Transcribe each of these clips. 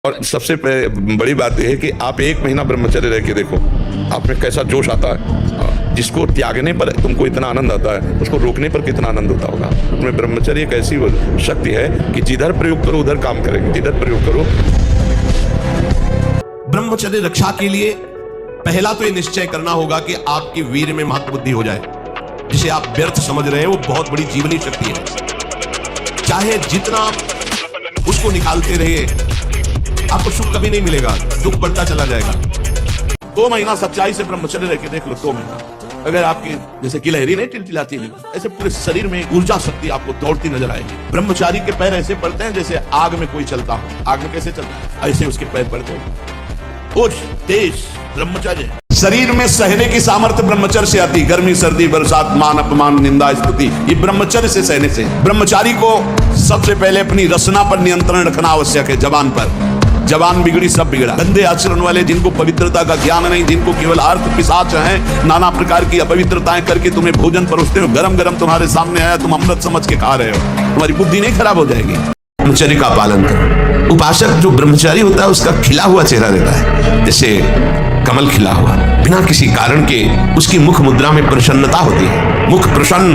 और सबसे बड़ी बात यह है कि आप 1 महीना ब्रह्मचर्य रह के देखो, आप में कैसा जोश आता है। जिसको त्यागने पर तुमको इतना आनंद आता है, उसको रोकने पर कितना आनंद होता होगा। उसमें ब्रह्मचर्य एक ऐसी शक्ति है कि जिधर प्रयोग करो उधर काम करेंगे, जिधर प्रयोग करो। ब्रह्मचर्य रक्षा के लिए पहला तो ये निश्चय करना होगा कि आपकी वीर में महत्वबुद्धि हो जाए। जिसे आप व्यर्थ समझ रहे हैं वो बहुत बड़ी जीवनी शक्ति है। चाहे जितना उसको निकालते रहिए, आपको सुख कभी नहीं मिलेगा, दुख बढ़ता चला जाएगा। 2 महीना सच्चाई से ब्रह्मचर्य रह के देख लो। 2 महीना अगर आपकी जैसे गिलहरी नहीं टिलटिलाती है, ऐसे पूरे शरीर में ऊर्जा शक्ति आपको दौड़ती नजर आएगी। ब्रह्मचारी के पैर ऐसे पड़ते हैं जैसे आग में कोई चलता हो। आग में कैसे चलता है, ऐसे उसके पैर पड़ते हैं। उस तेज ब्रह्मचर्य, शरीर में सहने की सामर्थ्य ब्रह्मचर्य से आती। गर्मी, सर्दी, बरसात, मान, अपमान, निंदा, स्तुति, ये ब्रह्मचर्य से सहने से। ब्रह्मचारी को सबसे पहले अपनी रसना पर नियंत्रण रखना आवश्यक है। जबान पर, जबान बिगड़ी सब बिगड़ा। गंदे आचरण वाले, जिनको पवित्रता का ज्ञान नहीं, जिनको केवल अर्थ पिशाच हैं, नाना प्रकार की अपवित्रताएं करके तुम्हें भोजन परोसते हो, गरम गरम तुम्हारे सामने आया, तुम अमृत समझ के खा रहे हो, तुम्हारी बुद्धि नहीं खराब हो जाएगी। ब्रह्मचर्य का पालन करो। उपासक जो ब्रह्मचारी होता है उसका खिला हुआ चेहरा रहता है, जैसे कमल खिला हुआ, बिना किसी कारण के उसकी मुख मुद्रा में प्रसन्नता होती है। मुख प्रसन्न,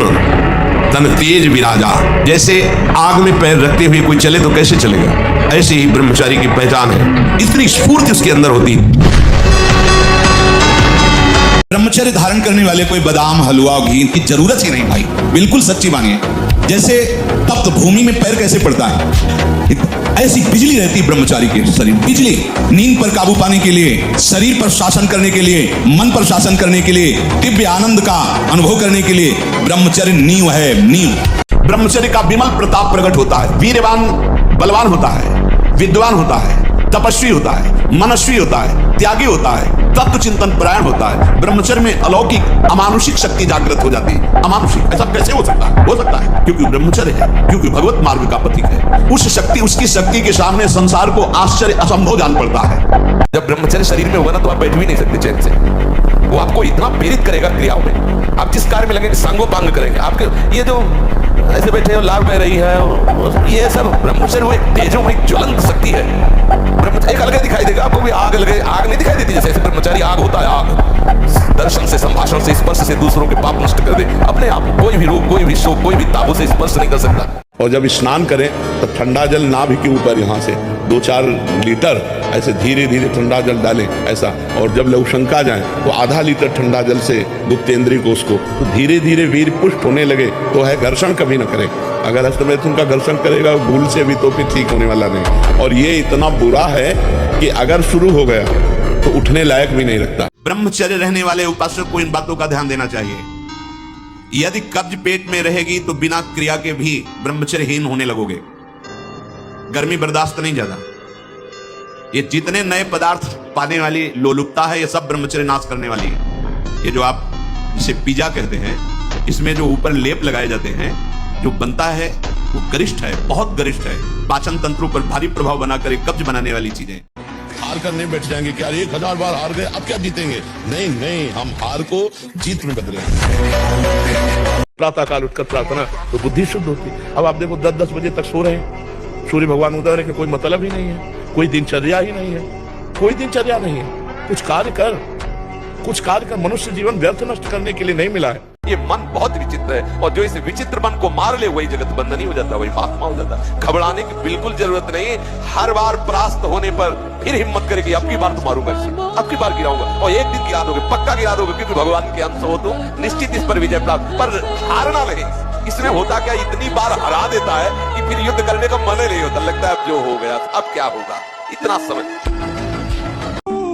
तन तेज विराजा। जैसे आग में पैर रखते हुए कोई चले तो कैसे चलेगा, ऐसे ही ब्रह्मचारी की पहचान है। इतनी स्फूर्ति उसके अंदर होती है। ब्रह्मचर्य धारण करने वाले कोई बादाम, हलवा, घी की जरूरत ही नहीं भाई, बिल्कुल सच्ची मानिए। जैसे तप्त भूमि में पैर कैसे पड़ता है, ऐसी बिजली रहती है ब्रह्मचारी के शरीर। बिजली, नींद पर काबू पाने के लिए, शरीर पर शासन करने के लिए, मन पर शासन करने के लिए, दिव्य आनंद का अनुभव करने के लिए ब्रह्मचर्य नींव है, नींव। ब्रह्मचर्य का विमल प्रताप प्रकट होता है। वीरवान बलवान होता है, विद्वान होता है, तपस्वी होता है, मनस्वी होता है, त्यागी होता है, तत्व चिंतन परायण होता है। ब्रह्मचर्य में अलौकिक अमानुषिक शक्ति जागृत हो जाती है। अमानुषिक ऐसा कैसे हो सकता है? हो सकता है क्योंकि ब्रह्मचर्य है, क्योंकि भगवत मार्ग का प्रतीक है। उस शक्ति, उसकी शक्ति के सामने संसार को आश्चर्य असंभव जान पड़ता है। जब ब्रह्मचर्य शरीर में होगा ना तो आप बैठ भी नहीं सकते चैन से। वो आपको इतना प्रेरित करेगा क्रियाओं में, आप जिस कार्य में लगेंगे सांगोपांग करेंगे। आपके ये जो ऐसे बैठे हो, लाल बह रही है, ये सब ब्रह्मचर्य वो एक तेजो, एक ज्वलंत शक्ति है। ब्रह्मचर्य एक अलग दिखाई देगा आपको भी। आग लगे, आग नहीं दिखाई देती जैसे ब्रह्मचारी आग होता है। आग दर्शन से, संभाषण से, स्पर्श से दूसरों के पाप नष्ट कर दे। अपने आप कोई भी रोग, कोई भी शोक, कोई भी ताबू से स्पर्श नहीं कर सकता। और जब स्नान करें तो ठंडा जल नाभि के ऊपर यहाँ से 2-4 लीटर ऐसे धीरे धीरे ठंडा जल डालें ऐसा। और जब लघुशंका जाएं तो आधा लीटर ठंडा जल से गुप्तेंद्री को उसको तो धीरे धीरे वीर पुष्ट होने लगे तो है घर्षण कभी न करे। अगर हस्तमैथुन का घर्षण करेगा भूल से भी तो फिर ठीक होने वाला नहीं। और ये इतना बुरा है कि अगर शुरू हो गया तो उठने लायक भी नहीं रखता। ब्रह्मचर्य रहने वाले उपासक को इन बातों का ध्यान देना चाहिए। यदि कब्ज पेट में रहेगी तो बिना क्रिया के भी ब्रह्मचर्यहीन होने लगोगे। गर्मी बर्दाश्त नहीं ज्यादा। ये जितने नए पदार्थ पाने वाली लोलुपता है, ये सब ब्रह्मचर्य नाश करने वाली है। ये जो आप इसे पिज्जा कहते हैं, इसमें जो ऊपर लेप लगाए जाते हैं, जो बनता है वो गरिष्ठ है, बहुत गरिष्ठ है। पाचन तंत्रों पर भारी प्रभाव बनाकर एक कब्ज बनाने वाली चीजें। हार करने बैठ जाएंगे कि अरे 1000 बार हार गए, अब क्या जीतेंगे? नहीं नहीं, हम हार को जीत में बदले। प्रातः काल उठकर प्रार्थना तो बुद्धि शुद्ध होती। अब आप देखो 10-10 बजे तक सो रहे हैं, सूर्य भगवान उदय होने का कोई मतलब ही नहीं है, कोई दिनचर्या ही नहीं है, कोई दिनचर्या नहीं है। कुछ कार्य कर, मनुष्य जीवन व्यर्थ नष्ट करने के लिए नहीं मिला है। ये मन बहुत विचित्र है, और जो इस विचित्र मन को मार ले वही जगत बंधन ही हो जाता, वही महात्मा हो जाता। घबराने की बिल्कुल जरूरत नहीं। हर बार परास्त होने पर फिर हिम्मत करेगी, अब की बार तो मारूंगा इसे, अब की बार गिराऊंगा, और एक दिन गिरा दोगे, पक्का गिरा दोगे, क्योंकि भगवान के अंश हो तो निश्चित इस पर विजय प्राप्त। पर हारना नहीं। इसमें होता क्या, इतनी बार हरा देता है कि फिर युद्ध करने का मन ही नहीं होता। लगता है अब जो हो गया, अब क्या होगा, इतना समय।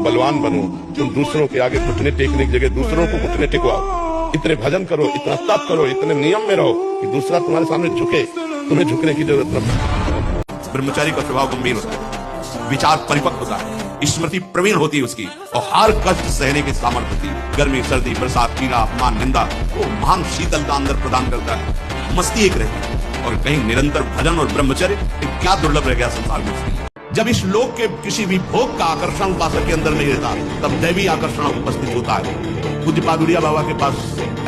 बलवान बनो, तुम दूसरों के आगे घुटने टेकने की जगह दूसरों को घुटने टेकवाओ। इतने भजन करो, इतना तप करो, इतने नियम में रहो कि दूसरा तुम्हारे सामने झुके, तुम्हें झुकने की जरूरत नहीं। ब्रह्मचारी का स्वभाव गंभीर होता है, विचार परिपक्व होता है, स्मृति प्रवीण होती है उसकी, और हर कष्ट सहने की सामर्थ्य होती है। गर्मी, सर्दी, बरसात, पीड़ा, अपमान, निंदा, वो महान शीतलता अंदर प्रदान करता है। मस्ती एक रहती है। और कहीं निरंतर भजन और ब्रह्मचर्य क्या दुर्लभ रह गया संसार में उसकी। जब इस लोक के किसी भी भोग का आकर्षण उपासक के अंदर नहीं रहता, तब दैवी आकर्षण उपस्थित होता है। पूज्य पादुरिया बाबा के पास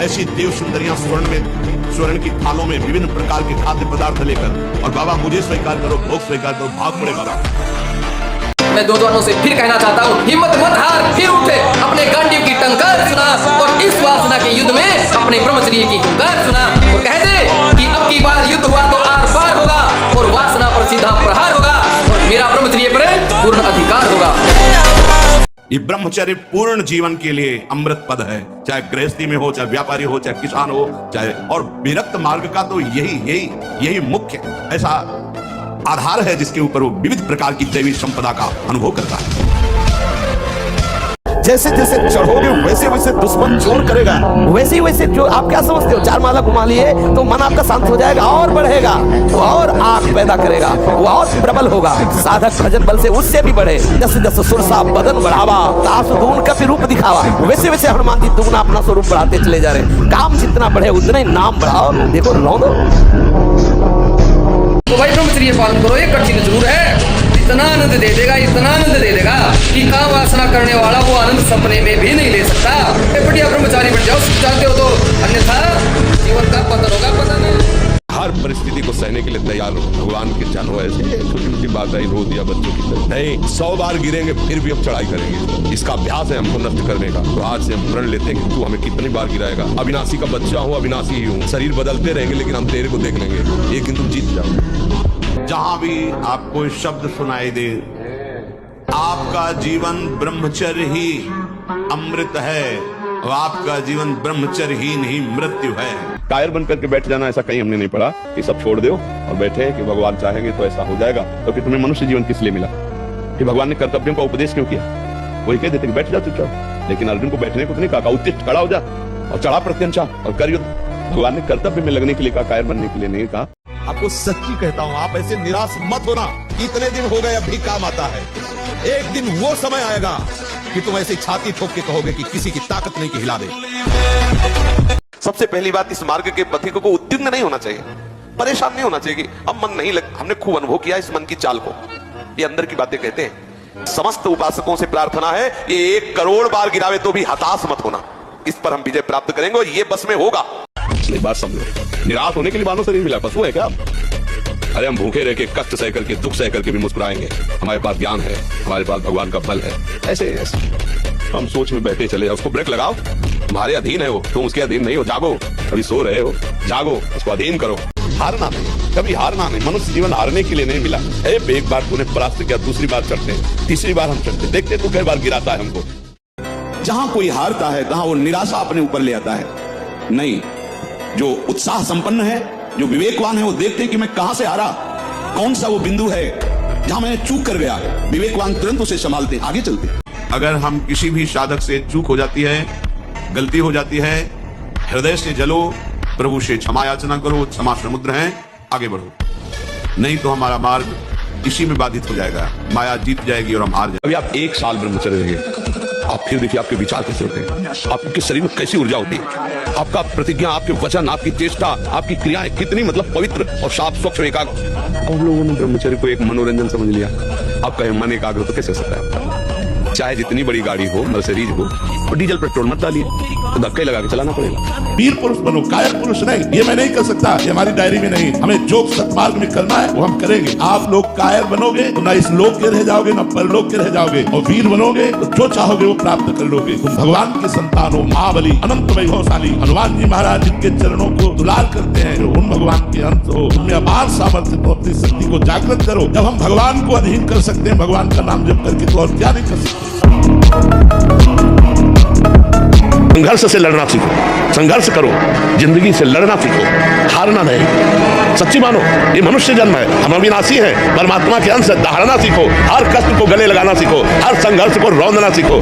ऐसी देव सुंदरियां स्वर्ण की थालों में विभिन्न प्रकार के खाद्य पदार्थ लेकर, और बाबा मुझे स्वीकार करो, भोग स्वीकार करो, भाग पड़े बाबा। मैं नौजवानों से फिर कहना चाहता हूँ, हिम्मत मत हार, फिर उठे, अपने गांडीव की टंकार सुना और इस वासना के युद्ध में अपने ब्रह्मचर्य की हुंकार सुना और कह दे कि अब की बार युद्ध हुआ तो आर पार होगा और वासना पर सीधा प्रहार होगा और मेरा ब्रह्मचर्य पर पूर्ण अधिकार होगा। ये ब्रह्मचर्य पूर्ण जीवन के लिए अमृत पद है, चाहे गृहस्थी में हो, चाहे व्यापारी हो, चाहे किसान हो, चाहे और विरक्त मार्ग का तो यही मुख्य ऐसा आधार है जिसके ऊपर वो विविध प्रकार की दैवी संपदा का अनुभव करता है। जैसे जैसे चढ़ोगे वैसे वैसे दुश्मन जोर करेगा, वैसे वैसे जो आप क्या समझते हो, 4 माला घुमा लिए तो मन आपका शांत हो जाएगा और बढ़ेगा, वो और आग पैदा करेगा, वो और प्रबल होगा। साधक भजन बल से उससे भी बढ़े, जस जस सुरसा बदन बढ़ावा, तास दून का रूप दिखावा, वैसे वैसे हनुमान जी दुगना अपना स्वरूप बढ़ाते चले जा रहे। काम जितना बढ़े उतना ही नाम बढ़ाओ। देखो रो दो तो भाई ब्रह्मचर्य पालन करो, ये कठिन जरूर है, इतना आनंद दे देगा, इतना आनंद दे देगा कि काम वासना करने वाला वो आनंद सपने में भी नहीं ले सकता। बढ़िया ब्रह्मचारी बन जाओ चाहते हो तो, अन्यथा जीवन का पतन होगा, पता नहीं। हर परिस्थिति को सहने के लिए तैयार हो, भगवान के जन हो। ऐसे छोटी छोटी बात आई रो दिया बच्चों की तरह नहीं, 100 बार गिरेंगे फिर भी हम चढ़ाई करेंगे। इसका अभ्यास है हमको नष्ट करने का। तो आज से हम प्रण लेते हैं कि तू हमें कितनी बार गिराएगा। अविनाशी का बच्चा हूँ, अविनाशी ही हूँ, शरीर बदलते रहेंगे लेकिन हम तेरे को देख लेंगे, एक दिन तुम जीत जाओ। जहां भी आपको शब्द सुनाई दे, आपका जीवन ब्रह्मचर्य ही अमृत है और आपका जीवन ब्रह्मचर्य ही नहीं मृत्यु है। कायर बन करके बैठ जाना ऐसा कहीं हमने नहीं पढ़ा कि सब छोड़ दो और बैठे कि भगवान चाहेंगे तो ऐसा हो जाएगा। तो फिर तुम्हें मनुष्य जीवन किस लिए मिला? कि भगवान ने कर्तव्यों का उपदेश क्यों किया? वही कह देते कि बैठ जा चुपचाप, लेकिन अर्जुन को बैठने को तो नहीं कहा, उत्तिष्ठ खड़ा हो जा और चढ़ा प्रत्यंचा और कर युद्ध। भगवान ने कर्तव्य में लगने के लिए कहा, कायर बनने के लिए नहीं कहा। आपको सच्ची कहता हूं, आप ऐसे निराश मत होना। इतने दिन हो गए अभी काम आता है, एक दिन वो समय आएगा कि तुम ऐसे छाती ठोक के कहोगे कि किसी की ताकत नहीं कि हिला दे। सबसे पहली बात, इस मार्ग के पथिकों को उद्विग्न नहीं होना चाहिए, परेशान नहीं होना चाहिए कि अब मन नहीं लग। हमने खूब अनुभव किया इस मन की चाल को, ये अंदर की बातें कहते हैं। समस्त उपासकों से प्रार्थना है, ये 1 करोड़ बार गिरावे तो भी हताश मत होना, इस पर हम विजय प्राप्त करेंगे और ये बस में होगा। नहीं बात समझो, निराश होने के लिए मानव शरीर मिला, पशु है क्या? अरे हम भूखे रह के, कष्ट सह करके, दुख सह करके भी मुस्कुराएंगे। हमारे पास ज्ञान है, हमारे पास भगवान का बल है। ऐसे हम सोच में बैठे चले, उसको ब्रेक लगाओ, तुम्हारे अधीन है वो, तुम उसके अधीन नहीं हो। जागो, अभी सो रहे हो, जागो, उसको अधीन करो। हारना नहीं, कभी हारना नहीं। मनुष्य जीवन हारने के लिए नहीं मिला। एक बार तूने परास्त किया, दूसरी बार चढ़ते हैं, तीसरी बार हम चढ़ते, देखते तू कई बार गिराता है हमको। जहां कोई हारता है तहां वो निराशा अपने ऊपर ले आता है। नहीं, जो उत्साह संपन्न है, जो विवेकवान है, वो देखते हैं कि मैं कहां से हारा, कौन सा वो बिंदु है जहां मैं चूक कर गया। विवेकवान तुरंत उसे संभालते, आगे चलते। अगर हम किसी भी साधक से चूक हो जाती है, गलती हो जाती है, हृदय से जलो, प्रभु से क्षमा याचना करो, क्षमा समुद्र है, आगे बढ़ो। नहीं तो हमारा मार्ग इसी में बाधित हो जाएगा, माया जीत जाएगी और हम हार जाएंगे। अभी आप 1 साल ब्रह्मचर्य रहिए, आप फिर देखिए आपके विचार कैसे होते हैं, आपके शरीर में कैसी ऊर्जा होती है, आपका प्रतिज्ञा, आपके वचन, आपकी चेष्टा, आपकी क्रियाएं कितनी मतलब पवित्र और साफ स्वच्छ एकाग्र। हम लोगों ने ब्रह्मचर्य को एक मनोरंजन समझ लिया। आपका मन एकाग्र तो कैसे हो सकता है? चाहे जितनी बड़ी गाड़ी हो, मर्सिडीज हो, और डीजल पेट्रोल मत डालिए, तो धक्के लगा के चलाना पड़ेगा। वीर पुरुष बनो, कायर पुरुष नहीं। ये मैं नहीं कर सकता, ये हमारी डायरी में नहीं। हमें जो सत्मार्ग में करना है वो हम करेंगे। आप लोग कायर बनोगे तो ना इस लोक के रह जाओगे, ना परलोक के रह जाओगे, और वीर बनोगे तो जो चाहोगे वो प्राप्त कर लोगे। तुम भगवान के संतान हो, महाबली, अनंत वैभवशाली हनुमान जी महाराज जिनके चरणों को दुलार करते हैं, जो उन भगवान के अंत हो, उनमें अपार सामर्थ्य, तो अपनी शक्ति को जागृत करो। जब हम भगवान को अधीन कर सकते हैं भगवान का नाम जप करके, तो और क्या नहीं कर सकते। संघर्ष से लड़ना सीखो, संघर्ष करो, जिंदगी से लड़ना सीखो, हारना नहीं। सच्ची मानो, ये मनुष्य जन्म है, हम अविनाशी हैं, परमात्मा के अंश, दहाड़ना सीखो, हर कष्ट को गले लगाना सीखो, हर संघर्ष को रौंदना सीखो।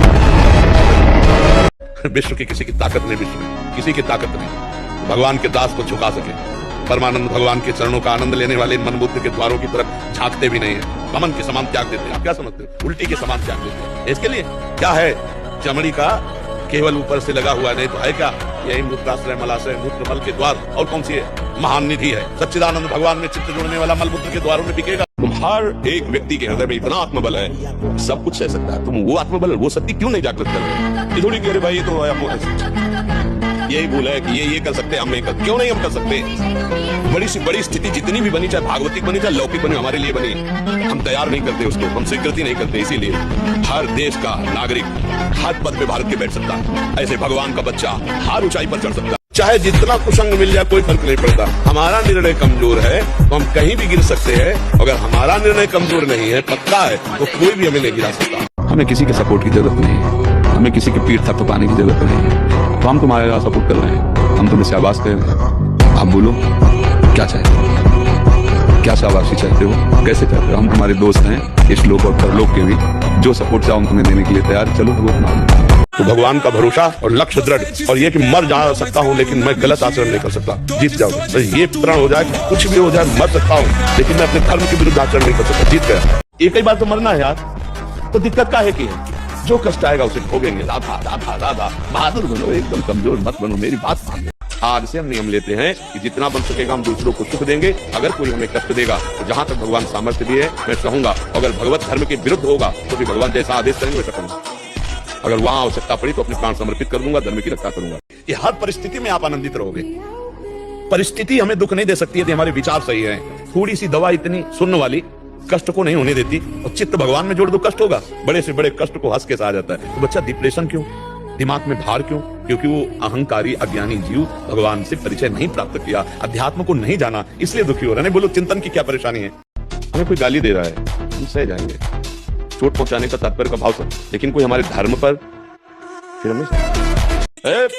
विश्व की किसी की ताकत नहीं, विश्व में किसी की ताकत नहीं भगवान के दास को झुका सके। परमानंद भगवान के चरणों का आनंद लेने वाले मनबुद्ध के द्वारों की तरफ झांकते भी नहीं है, कमन के समान त्याग देते हैं। आप क्या समझते हो? उल्टी के समान त्याग देते हैं। इसके लिए क्या है? चमड़ी का केवल ऊपर से लगा हुआ, नहीं तो है क्या? यही मूत्राश्रय, मलाशय, मूत्र मल के द्वार, और कौन सी है? महान निधि है। सच्चिदानंद भगवान में चित्त जोड़ने वाला मलमूत्र के द्वारों में बिकेगा। तुम हर एक व्यक्ति के हृदय में इतना आत्मबल है, सब कुछ सह सकता है। तुम वो आत्मबल, वो शक्ति क्यों नहीं जागृत कर रहे? थोड़ी कि अरे भाई ये तो यही भूल है कि ये कर सकते हैं, हम नहीं कर, क्यों नहीं हम कर सकते? बड़ी से बड़ी स्थिति जितनी भी बनी, चाहे भागवतिक बनी चाहे लौकिक बनी, हमारे लिए बनी, हम तैयार नहीं करते उसको, हम स्वीकृति नहीं करते। इसीलिए हर देश का नागरिक हर पद पे भारत के बैठ सकता है, ऐसे भगवान का बच्चा हर ऊंचाई पर चढ़ सकता है। चाहे जितना कुसंग मिल जाए कोई फर्क नहीं पड़ता। हमारा निर्णय कमजोर है तो हम कहीं भी गिर सकते हैं, अगर हमारा निर्णय कमजोर नहीं है, पक्का है, तो कोई भी हमें नहीं गिरा सकता। हमें किसी के सपोर्ट की जरूरत नहीं है, हमें किसी के पीठ थपथपाने की जरूरत नहीं है। तो हम तुम्हारे सपोर्ट कर रहे हैं, हम तुम्हें शाबाश कह रहे हैं। आप बोलो क्या चाहते हो, क्या शाबाशी चाहते हो, कैसे चाहते हो? हम तुम्हारे दोस्त हैं, इस लोक और परलोक के भी। जो सपोर्ट चाहो हम तुम्हें देने के लिए तैयार। चलो वो तुम्हारा तो भगवान का भरोसा और लक्ष्य दृढ़, और ये कि मर जा सकता हूँ लेकिन मैं गलत आचरण नहीं कर सकता, जीत जाऊंगा। तो ये प्रण हो जाए, कुछ भी हो जाए, मर सकता हूँ लेकिन मैं अपने धर्म के विरुद्ध आचरण नहीं कर सकता, जीत गया। एक ही बार तो मरना है यार, तो दिक्कत क्या है कि जो कष्ट आएगा उसे भोगेंगे। राधा राधा राधा, बहादुर बनो, एकदम कमजोर मत बनो, मेरी बात मानो। आज से हम नियम लेते हैं कि जितना बन सकेगा हम दूसरों को सुख देंगे। अगर कोई हमें कष्ट देगा तो जहां तक भगवान सामर्थ्य दिए मैं कहूंगा, अगर भगवत धर्म के विरुद्ध होगा तो भी भगवान जैसा आदेश करेंगे वैसा करूंगा। अगर वहां आवश्यकता पड़ी तो अपने प्राण समर्पित कर दूंगा, धर्म की रक्षा करूंगा। ये हर परिस्थिति में आप आनंदित रहोगे। परिस्थिति हमें दुख नहीं दे सकती है, हमारे विचार सही है। थोड़ी सी दवा इतनी सुनने वाली कष्ट को नहीं होने देती, और चित्त भगवान में जोड़ दो, कष्ट होगा। बड़े से बड़े कष्ट को हंस के सहा जाता है। तो बच्चा डिप्रेशन क्यों, दिमाग में भार क्यों? क्योंकि वो अहंकारी अज्ञानी जीव भगवान से परिचय नहीं प्राप्त किया, अध्यात्म को नहीं जाना, इसलिए दुखी हो रहा है। बोलो चिंतन की क्या परेशानी है? हमें कोई गाली दे रहा है, हम सह जाएंगे, चोट पहुंचाने का तात्पर्य का भाव से, लेकिन कोई हमारे धर्म पर फिर हमें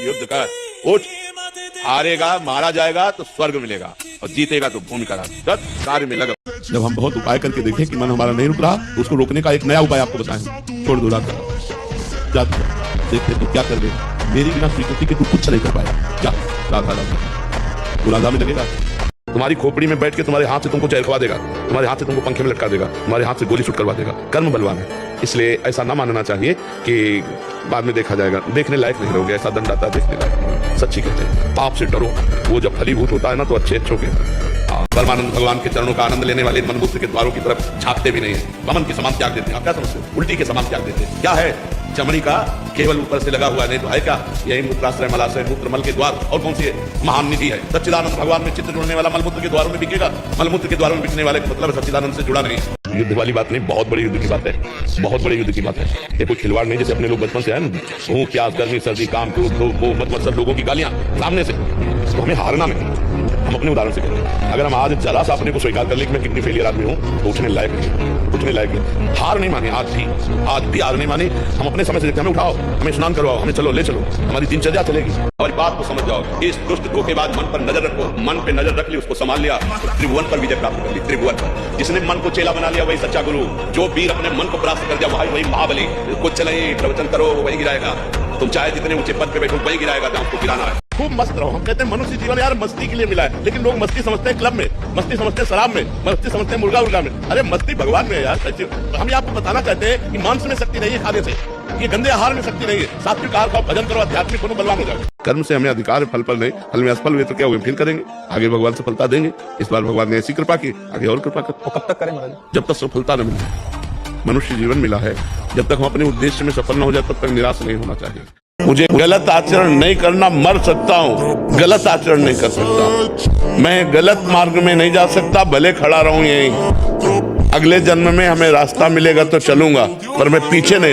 युद्ध कर, उठ, हारेगा मारा जाएगा तो स्वर्ग मिलेगा, और जीतेगा तो भूमि का राज, कार्य में लगा। जब हम बहुत उपाय करके देखें कि मन हमारा नहीं रुक रहा, तो उसको रोकने का एक नया उपाय आपको बताएं। छोड़ दो राधा, देखते तो क्या कर दे, मेरी बिना स्वीकृति के तू कुछ नहीं कर पाया। क्या राधा राधा, तू राधा में लगेगा। तुम्हारी खोपड़ी में बैठ के तुम्हारे हाथ से तुमको चैर खवा देगा, तुम्हारे हाथ से तुमको पंखे में लटका देगा, तुम्हारे हाथ से गोली शूट करवा देगा। कर्म बलवान है, इसलिए ऐसा ना मानना चाहिए कि बाद में देखा जाएगा। देखने लायक नहीं रहोगे, ऐसा दंड आता है देखने लायक। सच्ची कहते हैं, पाप से डरो, वो जब फलीभूत होता है ना तो अच्छे अच्छों के परमानंद भगवान के चरणों का आनंद लेने वाले मन बुद्ध के द्वारों की तरफ झांकते भी नहीं है, वमन के समान त्याग देते हैं। आप क्या समझते हो? उल्टी के समान त्याग देते हैं। क्या है? चमड़ी का केवल ऊपर से लगा हुआ, नहीं तो है क्या? यही मूत्राश्रय मलाशय मूत्रमल के द्वार, और कौन सी महान निधि है? सच्चिदानंद भगवान में चित्त जुड़ने वाला मलमूत्र के द्वारों में बिकेगा, मलमूत्र के द्वारों में बिकने वाले का मतलब सच्चिदानंद से जुड़ा नहीं। युद्ध वाली बात नहीं, बहुत बड़ी युद्ध की बात है, बहुत बड़ी युद्ध की बात है। ये कोई खिलवाड़ नहीं, जैसे अपने लोग बचपन से है ना, भूख प्यास गर्मी सर्दी काम क्रोध मत मत्सर लोगों की गालियां सामने से, तो हमें हारना नहीं। हम अपने उदाहरण से कहते हैं, अगर हम आज जरा सा अपने को स्वीकार कर ले कि मैं कितनी फेलियर आदमी हूँ, तो उठने लायक नहीं, उठने लायक नहीं। हार नहीं मानी, आज भी हार नहीं मानी। हम अपने समय से देखते, हमें उठाओ, हमें स्नान करवाओ, हमें चलो ले चलो, हमारी दिनचर्या चलेगी। हमारी बात को समझ जाओ, इस दुष्ट धोखेबाज मन पर नजर रखो, मन पे नजर रख ली, उसको संभाल लिया, तो त्रिभुवन पर विजय प्राप्त कर ली। त्रिभुवन पर जिसने मन को चेला बना लिया वही सच्चा गुरु, जो वीर अपने मन को परास्त कर दिया वही महाबली। कुछ चले प्रवचन करो वही गिराएगा, तुम चाहे जितने ऊंचे पद पे बैठो वही गिराएगा जहां उसको गिराना है। खूब मस्त रहो। हम कहते हैं मनुष्य जीवन यार मस्ती के लिए मिला है, लेकिन लोग मस्ती समझते हैं क्लब में, मस्ती समझते हैं शराब में, मस्ती समझते हैं मुर्गा में। अरे मस्ती भगवान में है यार। हम आपको बताना चाहते हैं कि मांस में शक्ति नहीं है खाने से, ये गंदे आहार में शक्ति नहीं है। सात्विक आहार का भजन करो, आध्यात्मिक को बलवान हो जाओ। कर्म से हमें अधिकार है, फल पर नहीं। फल में असफल हुए तो क्या हुए, फिर करेंगे, आगे भगवान सफलता देंगे। इस बार भगवान ने ऐसी कृपा की, आगे और कृपा कर। कब तक करें महाराज? जब तक सफलता न मिले। मनुष्य जीवन मिला है, जब तक हम अपने उद्देश्य में सफल न हो जाए तब तक निराश नहीं होना चाहिए। मुझे गलत आचरण नहीं करना, मर सकता हूँ, गलत आचरण नहीं कर सकता, मैं गलत मार्ग में नहीं जा सकता, भले खड़ा रहूं यहीं। अगले जन्म में हमें रास्ता मिलेगा तो चलूंगा, पर मैं पीछे नहीं।